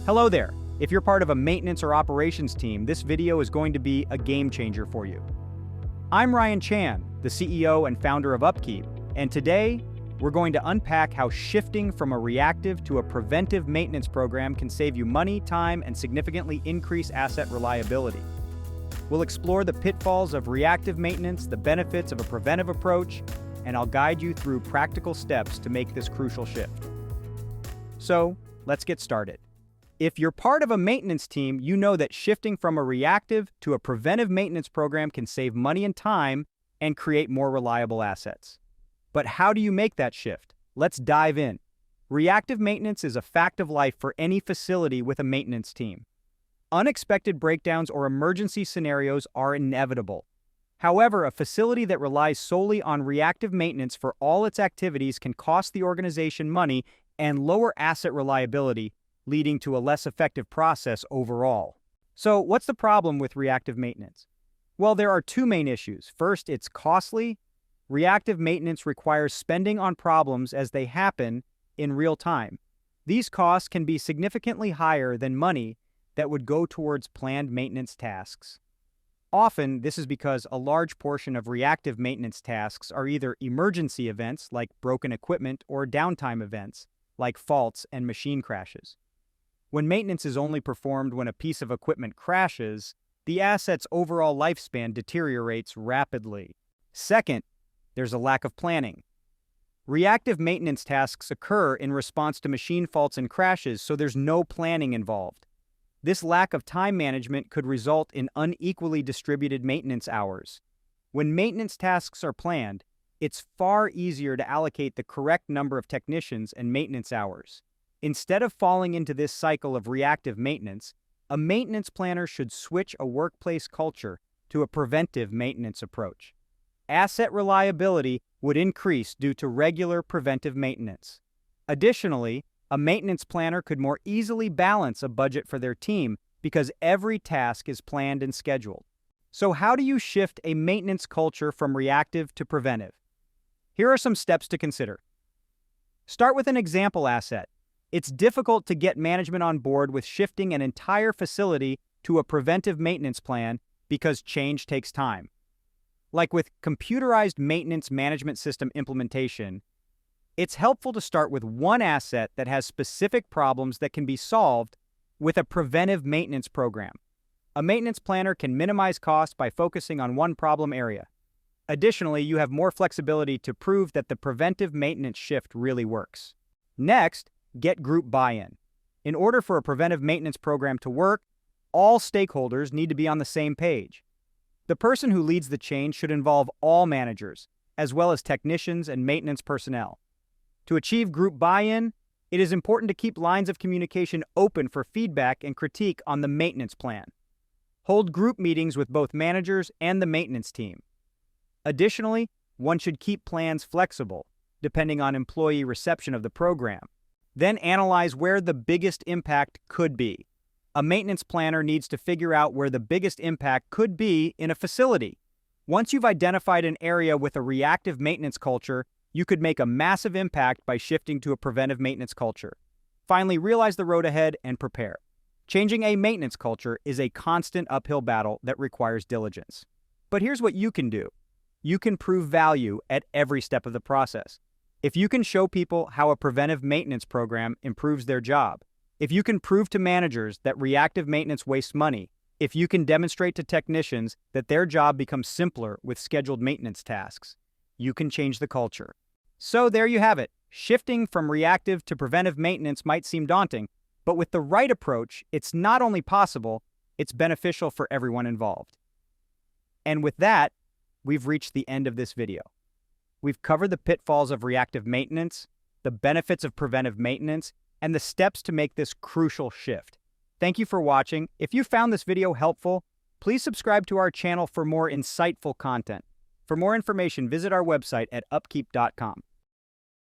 Hello there. If you're part of a maintenance or operations team, this video is going to be a game changer for you. I'm Ryan Chan, the CEO and founder of UpKeep, and today we're going to unpack how shifting from a reactive to a preventive maintenance program can save you money, time, and significantly increase asset reliability. We'll explore the pitfalls of reactive maintenance, the benefits of a preventive approach, and I'll guide you through practical steps to make this crucial shift. So, let's get started. If you're part of a maintenance team, you know that shifting from a reactive to a preventive maintenance program can save money and time and create more reliable assets. But how do you make that shift? Let's dive in. Reactive maintenance is a fact of life for any facility with a maintenance team. Unexpected breakdowns or emergency scenarios are inevitable. However, a facility that relies solely on reactive maintenance for all its activities can cost the organization money and lower asset reliability, leading to a less effective process overall. So, what's the problem with reactive maintenance? Well, there are two main issues. First, it's costly. Reactive maintenance requires spending on problems as they happen in real time. These costs can be significantly higher than money that would go towards planned maintenance tasks. Often, this is because a large portion of reactive maintenance tasks are either emergency events like broken equipment or downtime events like faults and machine crashes. When maintenance is only performed when a piece of equipment crashes, the asset's overall lifespan deteriorates rapidly. Second, there's a lack of planning. Reactive maintenance tasks occur in response to machine faults and crashes, so there's no planning involved. This lack of time management could result in unequally distributed maintenance hours. When maintenance tasks are planned, it's far easier to allocate the correct number of technicians and maintenance hours. Instead of falling into this cycle of reactive maintenance, a maintenance planner should switch a workplace culture to a preventive maintenance approach. Asset reliability would increase due to regular preventive maintenance. Additionally, a maintenance planner could more easily balance a budget for their team because every task is planned and scheduled. So how do you shift a maintenance culture from reactive to preventive? Here are some steps to consider. Start with an example asset. It's difficult to get management on board with shifting an entire facility to a preventive maintenance plan because change takes time. Like with computerized maintenance management system implementation, it's helpful to start with one asset that has specific problems that can be solved with a preventive maintenance program. A maintenance planner can minimize costs by focusing on one problem area. Additionally, you have more flexibility to prove that the preventive maintenance shift really works. Next, get group buy-in. In order for a preventive maintenance program to work, all stakeholders need to be on the same page. The person who leads the change should involve all managers, as well as technicians and maintenance personnel. To achieve group buy-in, it is important to keep lines of communication open for feedback and critique on the maintenance plan. Hold group meetings with both managers and the maintenance team. Additionally, one should keep plans flexible, depending on employee reception of the program. Then analyze where the biggest impact could be. A maintenance planner needs to figure out where the biggest impact could be in a facility. Once you've identified an area with a reactive maintenance culture, you could make a massive impact by shifting to a preventive maintenance culture. Finally, realize the road ahead and prepare. Changing a maintenance culture is a constant uphill battle that requires diligence. But here's what you can do. You can prove value at every step of the process. If you can show people how a preventive maintenance program improves their job, if you can prove to managers that reactive maintenance wastes money, if you can demonstrate to technicians that their job becomes simpler with scheduled maintenance tasks, you can change the culture. So there you have it. Shifting from reactive to preventive maintenance might seem daunting, but with the right approach, it's not only possible, it's beneficial for everyone involved. And with that, we've reached the end of this video. We've covered the pitfalls of reactive maintenance, the benefits of preventive maintenance, and the steps to make this crucial shift. Thank you for watching. If you found this video helpful, please subscribe to our channel for more insightful content. For more information, visit our website at upkeep.com.